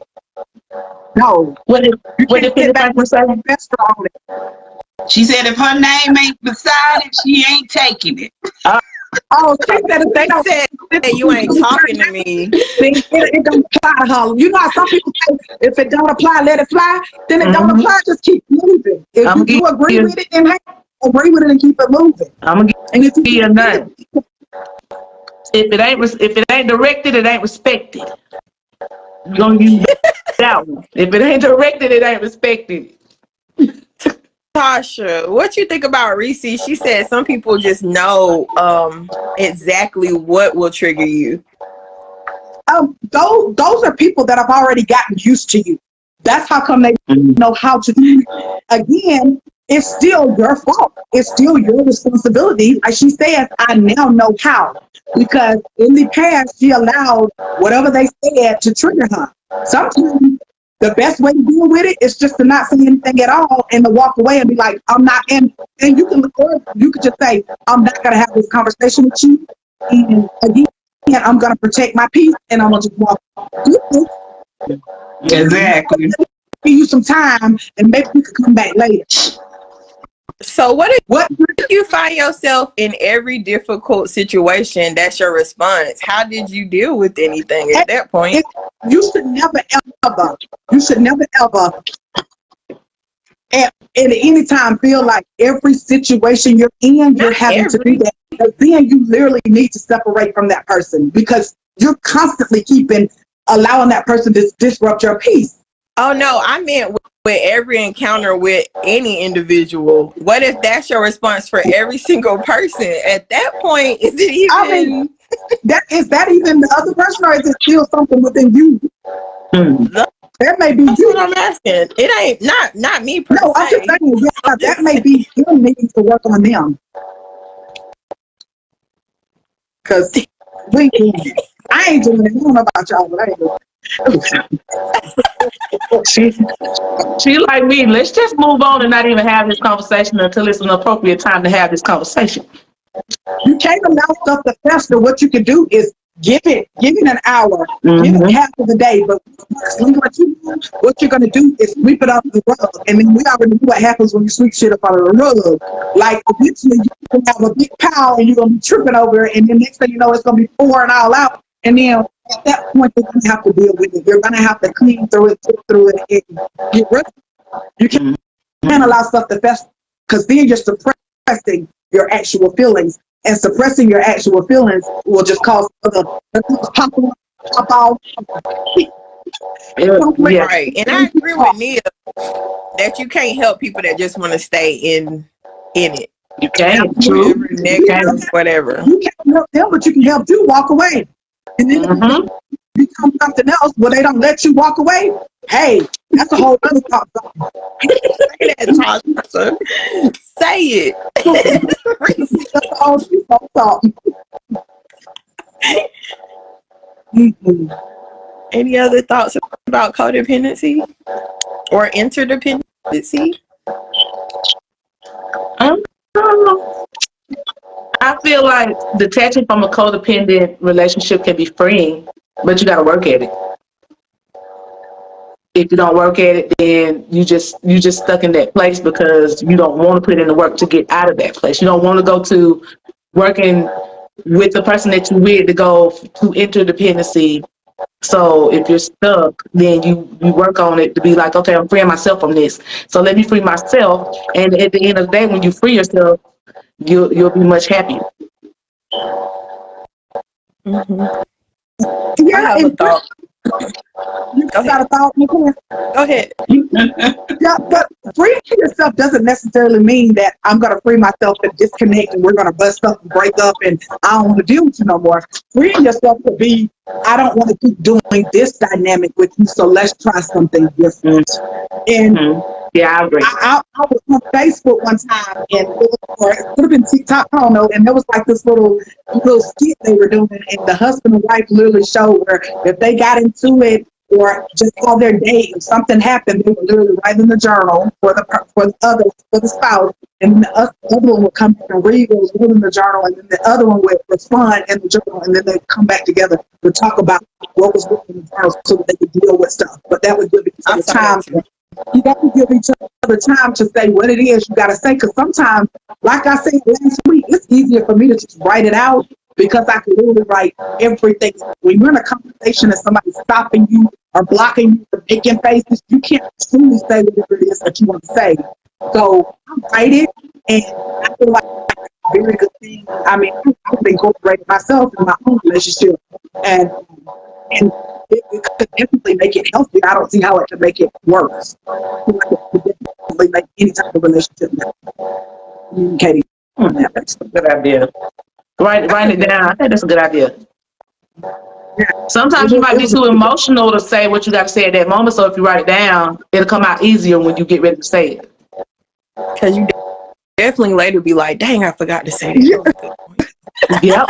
No.
What if
sit back and say investor on it?
She said if her name ain't beside it, she ain't taking it.
Oh, she said if they
They
don't,
said that you ain't talking to me.
then it don't apply to her. You know how some people say, if it don't apply, let it fly. Then it don't apply, just keep moving. If
I'm
you do agree with it, then hey, agree with it and keep it moving.
I'm gonna
And if
give you a
you
none. If it ain't directed, it ain't respected. You're gonna use that one. If it ain't directed, it ain't respected.
Tasha, what you think about Reese? She said some people just know exactly what will trigger you.
those are people that have already gotten used to you. That's how come they know how to do it. Again, it's still your fault. It's still your responsibility. Like she says, I now know how. Because in the past, she allowed whatever they said to trigger her. Sometimes the best way to deal with it is just to not say anything at all and to walk away and be like, I'm not, and you can record, you could just say, I'm not going to have this conversation with you. And again, I'm going to protect my peace and I'm going to just walk.
Exactly.
Give you some time and maybe we could come back later.
So what if you find yourself in every difficult situation? That's your response. How did you deal with anything at that point?
You should never ever at any time feel like every situation you're in, you're having to do that. Because then you literally need to separate from that person because you're constantly allowing that person to disrupt your peace.
Oh no, I meant with every encounter with any individual. What if that's your response for every single person? At that point, is it even?
I mean, is that even the other person, or is it still something within you? That may be
That's
you.
what I'm asking. It ain't not me per
No,
se.
I'm just saying, yeah, that may be you needing to work on them. Because I ain't doing it. I don't know about y'all, but I ain't doing it.
She like me. Let's just move on and not even have this conversation until it's an appropriate time to have this conversation.
You can't allow stuff to fester. What you can do is give it an hour, give it half of the day. But what you're gonna do is sweep it up the rug, and then we already know what happens when you sweep shit up out of the rug. Like eventually you can have a big pile and you're gonna be tripping over it, and then next thing you know it's gonna be pouring all out. And then at that point you're gonna have to deal with it. You're gonna have to clean through it, and get rid of it. You can't allow stuff to fester because then you're suppressing your actual feelings. And suppressing your actual feelings will just cause other pop off.
Right. And I agree with Nia that you can't help people that just want to stay in it.
You can't.
True. Negative, whatever.
You can't help them, but you can help you walk away. And then become something else where they don't let you walk away. Hey, that's a whole other talk.
Say it.
That's a whole talk.
Any other thoughts about codependency or interdependency?
I feel like detaching from a codependent relationship can be freeing, but you got to work at it. If you don't work at it, then you just stuck in that place because you don't want to put in the work to get out of that place. You don't want to go to working with the person that you're with to go to interdependency. So if you're stuck, then you work on it to be like, okay, I'm freeing myself from this. So let me free myself. And at the end of the day, when you free yourself, you'll be much happier.
I have a thought.
You got a thought?
Go ahead.
Yeah, but freeing yourself doesn't necessarily mean that I'm going to free myself and disconnect and we're going to bust up and break up and I don't want to deal with you no more. Freeing yourself to be, I don't want to keep doing this dynamic with you, so let's try something different. And
yeah, I agree.
I was on Facebook one time, and it could have been TikTok, I don't know, and there was like this little skit they were doing, and the husband and wife literally showed where if they got into it or just all their day, if something happened, they would literally write in the journal for the spouse, and the other one would come back and read what was in the journal, and then the other one would respond in the journal, and then they'd come back together to talk about what was in the journal so that they could deal with stuff. But that was good because of the time. You got to give each other time to say what it is you got to say. Because sometimes, like I said last week, it's easier for me to just write it out because I can literally write everything. When you're in a conversation and somebody's stopping you or blocking you or making faces, you can't truly say whatever it is that you want to say. So I write it, and I feel like it's a very good thing. I mean, I've incorporated myself in my own relationship, and it could definitely make it healthy. I don't see how it could make it worse. I feel like it could definitely make any type of relationship communicating.
That's a good idea. Write it down. I think that's a good idea. Sometimes you might be too emotional to say what you got to say at that moment. So if you write it down, it'll come out easier when you get ready to say it.
Because you definitely later be like, dang, I forgot to say that.
Yep.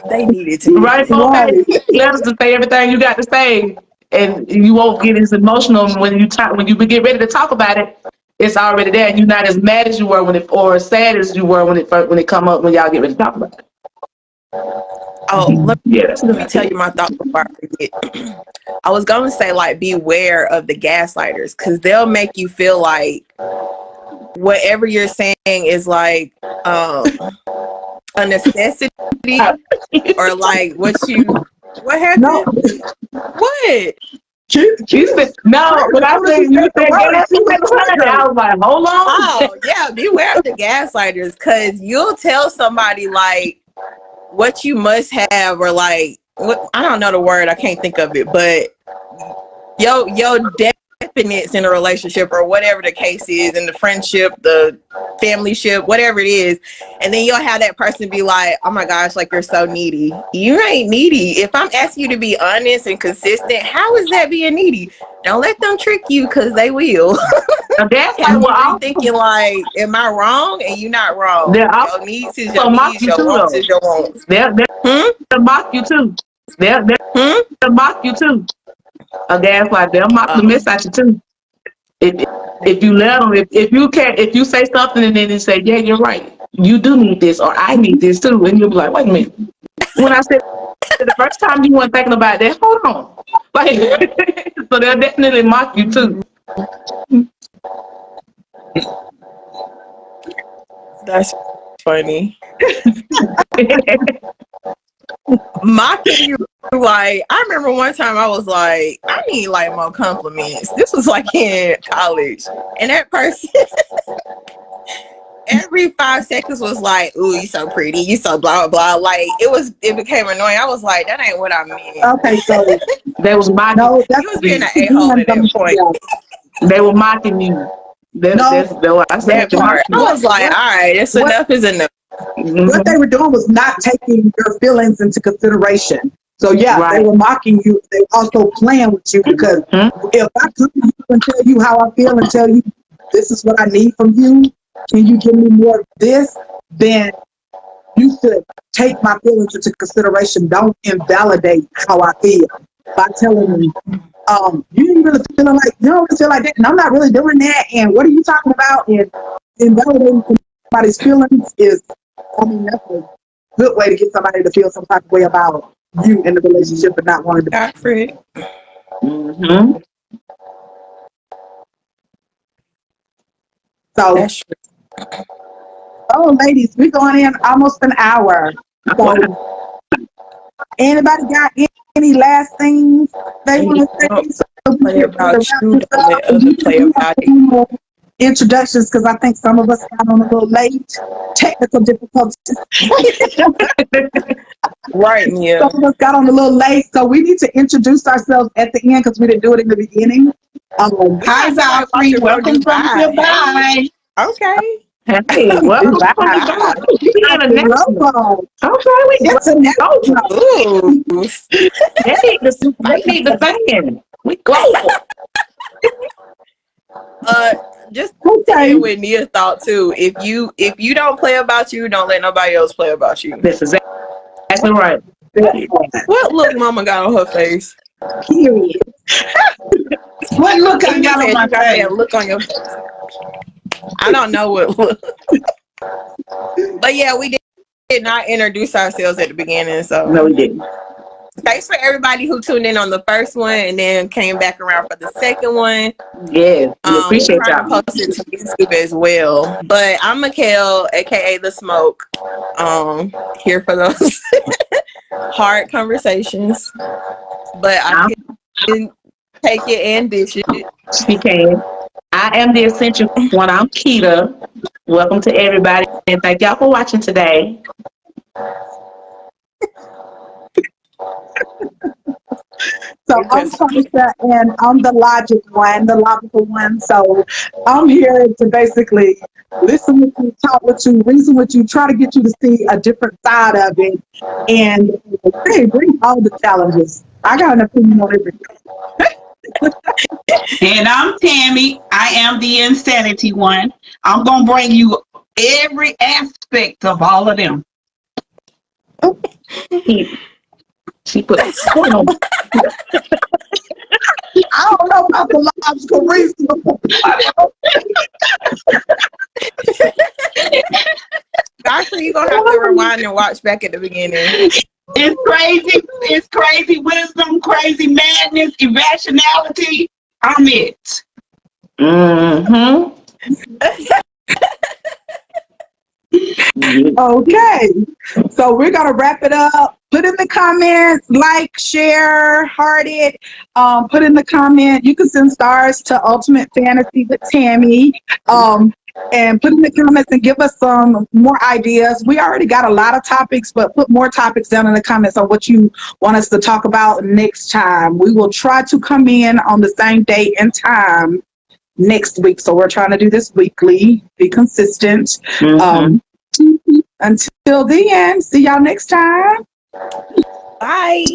They needed to.
Write letters to say everything you got to say, and you won't get as emotional when you get ready to talk about it. It's already there, and you're not as mad as you were or as sad as you were when it come up when y'all get ready to talk about it.
Oh, let me tell you my thought before I forget. I was going to say, like, beware of the gaslighters, because they'll make you feel like whatever you're saying is like a necessity or like what happened?
No.
What?
You said, no, but I said you said I was like, hold on.
Oh, yeah, beware of the gaslighters, because you'll tell somebody like what you must have, or like what, I don't know the word, I can't think of it, but your definites in a relationship or whatever the case is, in the friendship, the family ship, whatever it is, and then you'll have that person be like, oh my gosh, like you're so needy. You ain't needy. If I'm asking you to be honest and consistent, how is that being needy? Don't let them trick you, because they will.
That's
like you're thinking like, am I wrong? And you're not wrong. Your needs is your needs, your wants is your wants.
They'll mock you too. They'll mock you too. A gaslight, they'll mock the mess out you too. If you let them, if you say something and then they say, yeah, you're right, you do need this, or I need this too, and you'll be like, wait a minute. When I said the first time you weren't thinking about that, hold on. Like, so they'll definitely mock you too.
That's funny. Mocking you, like, I remember one time I was like, I need like more compliments. This was like in college, and that person every 5 seconds was like, ooh, you so pretty, you so blah blah. Like it became annoying. I was like, that ain't what I meant.
Okay, so
they was mocking.
No,
you was being an a-hole at that point.
They were mocking you. That's what I said.
That part. I was like, all right, it's enough is enough.
What they were doing was not taking your feelings into consideration. So yeah, they were mocking you. They were also playing with you, because if I come to you and tell you how I feel and tell you this is what I need from you, and you give me more of this, then you should take my feelings into consideration. Don't invalidate how I feel by telling me, you ain't really feeling like, you don't really feel like that, and I'm not really doing that, and what are you talking about? And invalidating somebody's feelings is, I mean, that's a good way to get somebody to feel some type of way about you in the relationship and not wanting to
got for it.
So, ladies, we're going in almost an hour. So, anybody got any last things they want to say?
Play about you, play about it.
Introductions, because I think some of us got on a little late. Technical difficulties.
Right, yeah.
Some of us got on a little late, so we need to introduce ourselves at the end because we didn't do it in the beginning.
Hi, Zafri. Welcome from Dubai.
Okay.
Hey, welcome from Dubai. Okay, we
Yes, and
they need the fan. We go.
Just say with Nia thought too. If you don't play about you, don't let nobody else play about you.
This is exactly right.
What look Mama got on her face?
Period.
What look I got on my face?
Look on your face. I don't know what look. But yeah, we did not introduce ourselves at the beginning, so
no, we didn't.
Thanks for everybody who tuned in on the first one and then came back around for the second one.
Yes, we
We're
appreciate
trying to
y'all.
post it to YouTube as well. But I'm Mikhail, aka The Smoke. Here for those hard conversations. But I can take it and dish it.
She can. I am the essential one. I'm Keita. Welcome to everybody, and thank y'all for watching today.
So I'm Tasha, and I'm the logical one. So I'm here to basically listen with you, talk with you, reason with you, try to get you to see a different side of it, and hey, bring all the challenges. I got an opinion on everything.
And I'm Tammy. I am the insanity one. I'm going to bring you every aspect of all of them.
She put a point on.
I don't know about the logical reason.
Actually, you're going to have to rewind and watch back at the beginning.
It's crazy. It's crazy wisdom, crazy madness, irrationality. I'm it.
Mm-hmm.
Okay, so we're gonna wrap it up. Put in the comments, like, share, heart it. Put in the comment. You can send stars to Ultimate Fantasy with Tammy. And put in the comments and give us some more ideas. We already got a lot of topics, but put more topics down in the comments on what you want us to talk about next time. We will try to come in on the same date and time next week. So we're trying to do this weekly, be consistent.
Mm-hmm.
Until then, see y'all next time.
Bye.